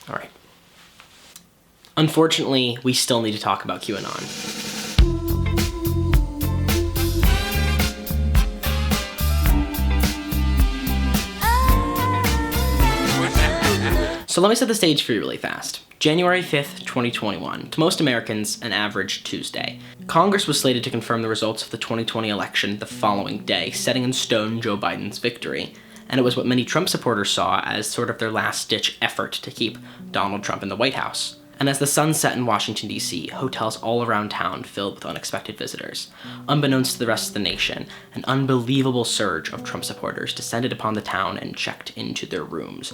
All right. Unfortunately, we still need to talk about QAnon. So let me set the stage for you really fast. January 5th, 2021, to most Americans, an average Tuesday. Congress was slated to confirm the results of the 2020 election the following day, setting in stone Joe Biden's victory. And it was what many Trump supporters saw as sort of their last-ditch effort to keep Donald Trump in the White House. And as the sun set in Washington, D.C., hotels all around town filled with unexpected visitors. Unbeknownst to the rest of the nation, an unbelievable surge of Trump supporters descended upon the town and checked into their rooms.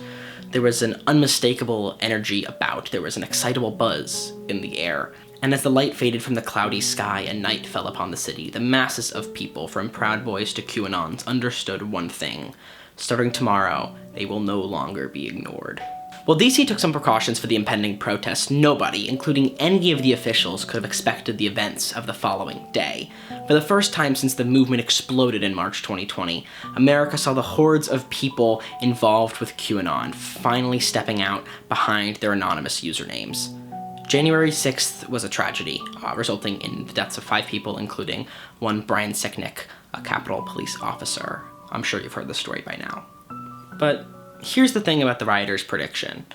There was an unmistakable energy about. There was an excitable buzz in the air. And as the light faded from the cloudy sky and night fell upon the city, the masses of people, from Proud Boys to QAnons, understood one thing. Starting tomorrow, they will no longer be ignored. While DC took some precautions for the impending protests, nobody, including any of the officials, could have expected the events of the following day. For the first time since the movement exploded in March 2020, America saw the hordes of people involved with QAnon finally stepping out behind their anonymous usernames. January 6th was a tragedy, resulting in the deaths of 5 people, including one Brian Sicknick, a Capitol Police officer. I'm sure you've heard the story by now. But here's the thing about the rioters' prediction.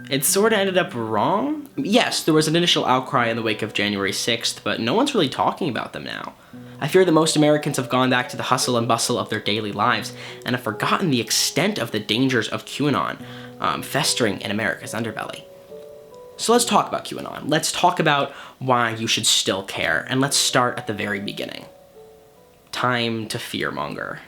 It sort of ended up wrong. Yes, there was an initial outcry in the wake of January 6th, but no one's really talking about them now. I fear that most Americans have gone back to the hustle and bustle of their daily lives and have forgotten the extent of the dangers of QAnon festering in America's underbelly. So let's talk about QAnon. Let's talk about why you should still care, and let's start at the very beginning. Time to fearmonger.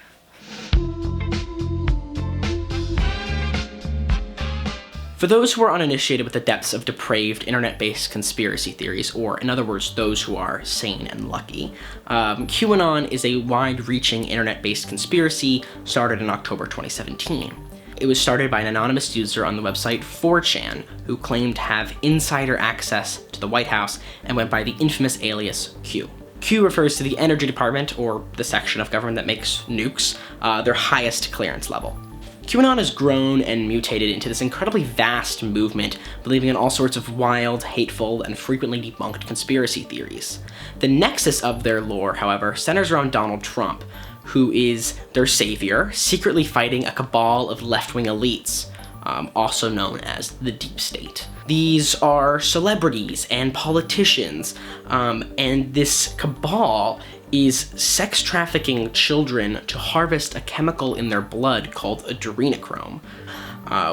For those who are uninitiated with the depths of depraved internet-based conspiracy theories, or in other words, those who are sane and lucky, QAnon is a wide-reaching internet-based conspiracy started in October 2017. It was started by an anonymous user on the website 4chan who claimed to have insider access to the White House and went by the infamous alias Q. Q refers to the Energy Department, or the section of government that makes nukes, their highest clearance level. QAnon has grown and mutated into this incredibly vast movement, believing in all sorts of wild, hateful, and frequently debunked conspiracy theories. The nexus of their lore, however, centers around Donald Trump, who is their savior, secretly fighting a cabal of left-wing elites, also known as the Deep State. These are celebrities and politicians, and this cabal is sex trafficking children to harvest a chemical in their blood called adrenochrome,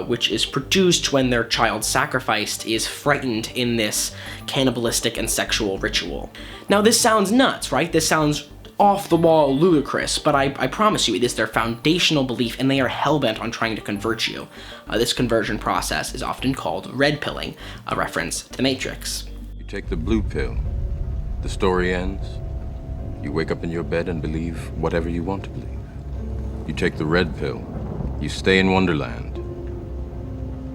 which is produced when their child sacrificed is frightened in this cannibalistic and sexual ritual. Now this sounds nuts, right? This sounds off-the-wall ludicrous, but I promise you it is their foundational belief, and they are hell-bent on trying to convert you. This conversion process is often called red pilling, a reference to the Matrix. You take the blue pill, the story ends. You wake up in your bed and believe whatever you want to believe. You take the red pill, you stay in Wonderland,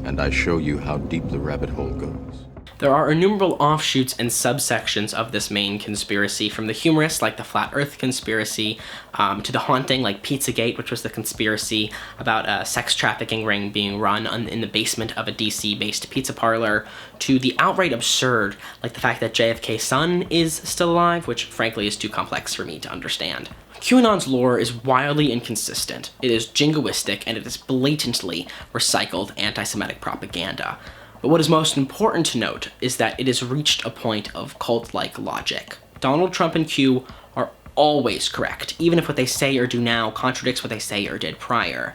and I show you how deep the rabbit hole goes. There are innumerable offshoots and subsections of this main conspiracy, from the humorous, like the Flat Earth conspiracy, to the haunting, like Pizzagate, which was the conspiracy about a sex trafficking ring being run in the basement of a DC-based pizza parlor, to the outright absurd, like the fact that JFK's son is still alive, which frankly is too complex for me to understand. QAnon's lore is wildly inconsistent, it is jingoistic, and it is blatantly recycled anti-Semitic propaganda. But what is most important to note is that it has reached a point of cult-like logic. Donald Trump and Q are always correct, even if what they say or do now contradicts what they say or did prior.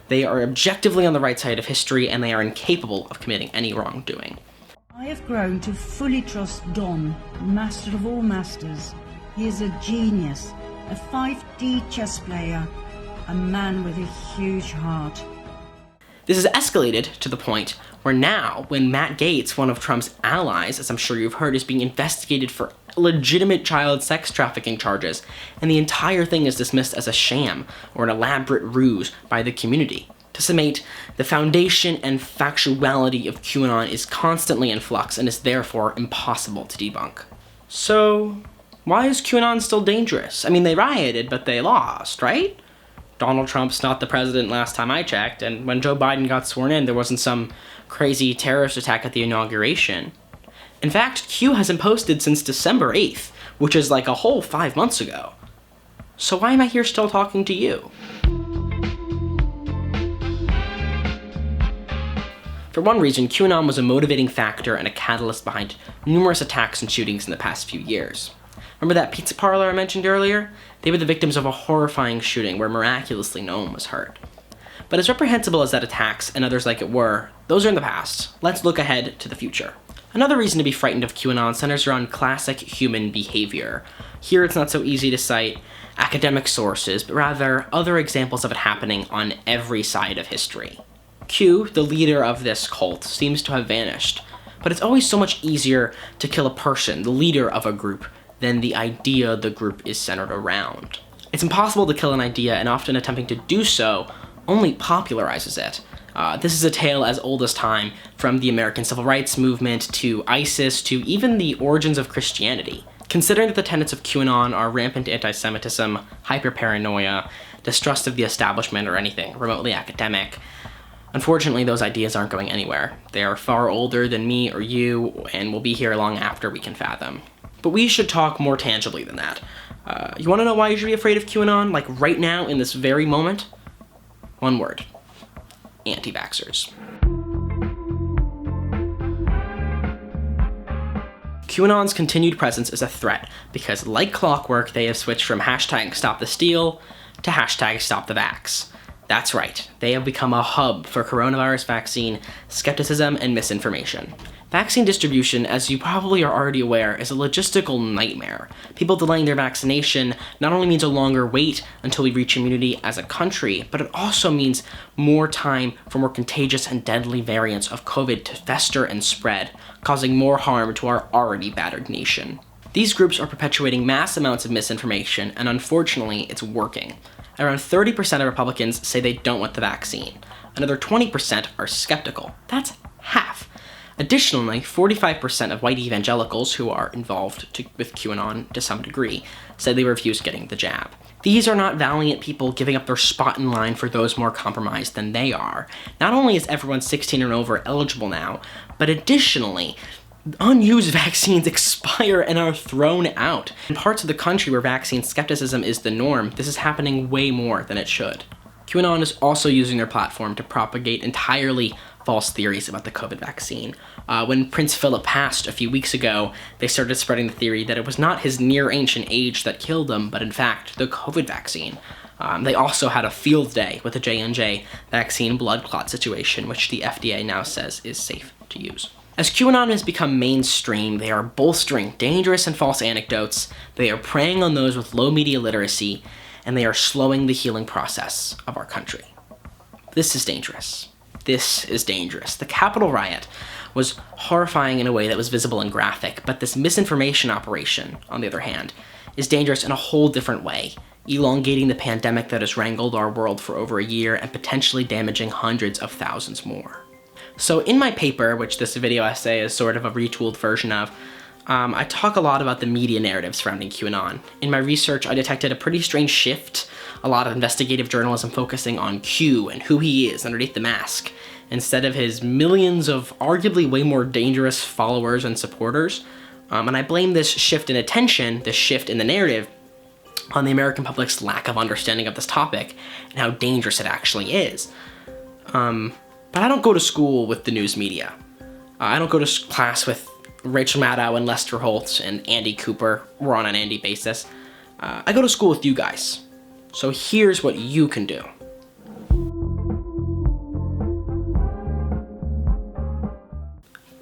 They are objectively on the right side of history, and they are incapable of committing any wrongdoing. I have grown to fully trust Don, master of all masters. He is a genius, a 5D chess player, a man with a huge heart. This has escalated to the point where now, when Matt Gaetz, one of Trump's allies, as I'm sure you've heard, is being investigated for legitimate child sex trafficking charges, and the entire thing is dismissed as a sham or an elaborate ruse by the community. To summate, the foundation and factuality of QAnon is constantly in flux and is therefore impossible to debunk. So, why is QAnon still dangerous? I mean, they rioted, but they lost, right? Donald Trump's not the president last time I checked, and when Joe Biden got sworn in, there wasn't some crazy terrorist attack at the inauguration. In fact, Q hasn't posted since December 8th, which is like a whole 5 months ago. So why am I here still talking to you? For one reason, QAnon was a motivating factor and a catalyst behind numerous attacks and shootings in the past few years. Remember that pizza parlor I mentioned earlier? They were the victims of a horrifying shooting where miraculously no one was hurt. But as reprehensible as that attacks and others like it were, those are in the past. Let's look ahead to the future. Another reason to be frightened of QAnon centers around classic human behavior. Here it's not so easy to cite academic sources, but rather other examples of it happening on every side of history. Q, the leader of this cult, seems to have vanished, but it's always so much easier to kill a person, the leader of a group, than the idea the group is centered around. It's impossible to kill an idea, and often attempting to do so only popularizes it. This is a tale as old as time, from the American Civil Rights Movement to ISIS to even the origins of Christianity. Considering that the tenets of QAnon are rampant anti-Semitism, hyper-paranoia, distrust of the establishment or anything remotely academic, unfortunately those ideas aren't going anywhere. They are far older than me or you, and will be here long after we can fathom. But we should talk more tangibly than that. You want to know why you should be afraid of QAnon, like right now in this very moment? One word. Anti-vaxxers. QAnon's continued presence is a threat because, like clockwork, they have switched from hashtag stop the steal to hashtag stop the vax. That's right, they have become a hub for coronavirus vaccine skepticism and misinformation. Vaccine distribution, as you probably are already aware, is a logistical nightmare. People delaying their vaccination not only means a longer wait until we reach immunity as a country, but it also means more time for more contagious and deadly variants of COVID to fester and spread, causing more harm to our already battered nation. These groups are perpetuating mass amounts of misinformation, and unfortunately, it's working. Around 30% of Republicans say they don't want the vaccine. Another 20% are skeptical. That's half. Additionally, 45% of white evangelicals who are involved with QAnon to some degree said they refuse getting the jab. These are not valiant people giving up their spot in line for those more compromised than they are. Not only is everyone 16 and over eligible now, but additionally, unused vaccines expire and are thrown out. In parts of the country where vaccine skepticism is the norm, this is happening way more than it should. QAnon is also using their platform to propagate entirely false theories about the COVID vaccine. When Prince Philip passed a few weeks ago, they started spreading the theory that it was not his near ancient age that killed him, but in fact, the COVID vaccine. They also had a field day with the J&J vaccine blood clot situation, which the FDA now says is safe to use. As QAnon has become mainstream, they are bolstering dangerous and false anecdotes, they are preying on those with low media literacy, and they are slowing the healing process of our country. This is dangerous. This is dangerous. The Capitol riot was horrifying in a way that was visible and graphic, but this misinformation operation, on the other hand, is dangerous in a whole different way, elongating the pandemic that has wrangled our world for over a year and potentially damaging hundreds of thousands more. So in my paper, which this video essay is sort of a retooled version of, I talk a lot about the media narrative surrounding QAnon. In my research, I detected a pretty strange shift, a lot of investigative journalism focusing on Q and who he is underneath the mask, instead of his millions of arguably way more dangerous followers and supporters. And I blame this shift in attention, this shift in the narrative, on the American public's lack of understanding of this topic and how dangerous it actually is. But I don't go to school with the news media. I don't go to class with Rachel Maddow and Lester Holt and Andy Cooper. We're on an Andy basis. I go to school with you guys. So here's what you can do.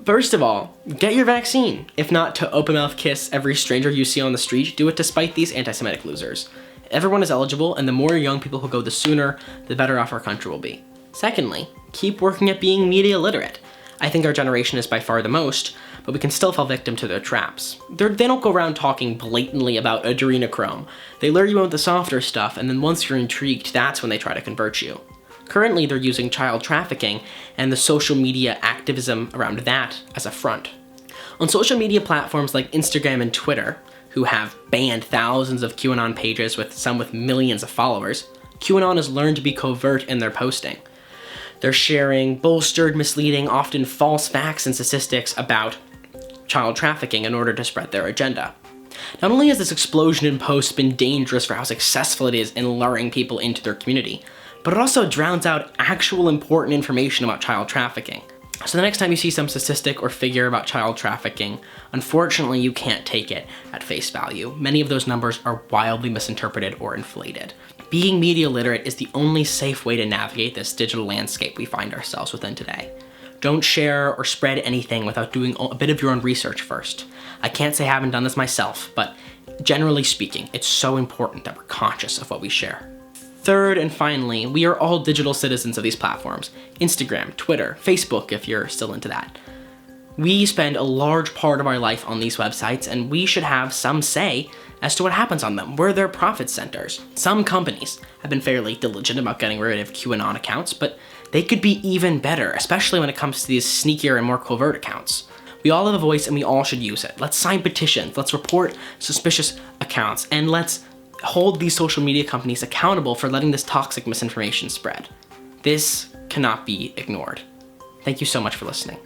First of all, get your vaccine. If not to open mouth kiss every stranger you see on the street, do it to spite these anti-Semitic losers. Everyone is eligible, and the more young people who go, the sooner, the better off our country will be. Secondly, keep working at being media literate. I think our generation is by far the most, but we can still fall victim to their traps. They don't go around talking blatantly about adrenochrome. They lure you in with the softer stuff, and then once you're intrigued, that's when they try to convert you. Currently, they're using child trafficking and the social media activism around that as a front. On social media platforms like Instagram and Twitter, who have banned thousands of QAnon pages with some with millions of followers, QAnon has learned to be covert in their posting. They're sharing bolstered, misleading, often false facts and statistics about child trafficking in order to spread their agenda. Not only has this explosion in posts been dangerous for how successful it is in luring people into their community, but it also drowns out actual important information about child trafficking. So the next time you see some statistic or figure about child trafficking, unfortunately you can't take it at face value. Many of those numbers are wildly misinterpreted or inflated. Being media literate is the only safe way to navigate this digital landscape we find ourselves within today. Don't share or spread anything without doing a bit of your own research first. I can't say I haven't done this myself, but generally speaking, it's so important that we're conscious of what we share. Third and finally, we are all digital citizens of these platforms. Instagram, Twitter, Facebook if you're still into that. We spend a large part of our life on these websites, and we should have some say as to what happens on them. We're their profit centers. Some companies have been fairly diligent about getting rid of QAnon accounts, but they could be even better, especially when it comes to these sneakier and more covert accounts. We all have a voice and we all should use it. Let's sign petitions, let's report suspicious accounts, and let's hold these social media companies accountable for letting this toxic misinformation spread. This cannot be ignored. Thank you so much for listening.